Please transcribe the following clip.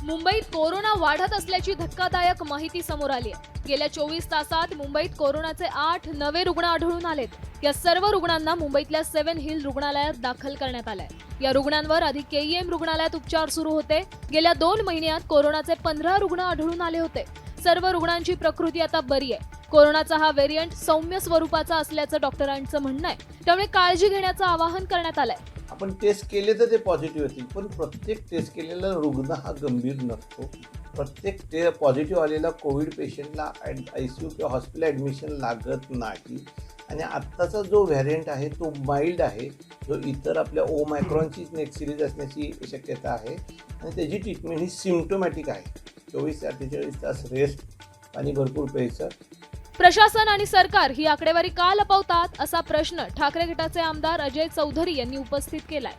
मुंबईत कोरोना वाढत असल्याची धक्कादायक माहिती समोर आली आहे। गेल्या 24 तासात मुंबईत कोरोनाचे 8 नवे रुग्ण आढळून आलेत। या सर्व रुग्णांना मुंबईतल्या 7 हिल रुग्णालयात दाखल करण्यात आलंय। या रुग्णांवर आधी केईएम रुग्णालयात उपचार सुरू होते। गेल्या 2 महिन्यात कोरोनाचे 15 रुग्ण आढळून आले होते। सर्व रुग्णांची प्रकृती आता बरी आहे। कोरोनाचा हा व्हेरियंट सौम्य स्वरूपाचा असल्याचं डॉक्टरांचं म्हणणं आहे, त्यामुळे काळजी घेण्याचं आवाहन करण्यात आलंय। आपण टेस्ट केले तर ते पॉझिटिव्ह येतील, पण प्रत्येक टेस्ट केलेला रुग्ण हा गंभीर नसतो। प्रत्येक पॉझिटिव्ह आलेला कोविड पेशंटला ICU किंवा हॉस्पिटल ॲडमिशन लागत नाही। आणि आत्ताचा जो व्हॅरियंट आहे तो माइल्ड आहे, जो इतर आपल्या ओमायक्रॉनची नेक्स्ट सिरीज असण्याची शक्यता आहे आणि त्याची ट्रीटमेंट ही सिम्प्टोमॅटिक आहे। 24 ते 48 तास रेस्ट आणि भरपूर प्यायचं। प्रशासन आणि सरकार ही आकडेवारी का लपवतात, असा प्रश्न ठाकरे गटाचे आमदार अजय चौधरी यांनी उपस्थित केलाय।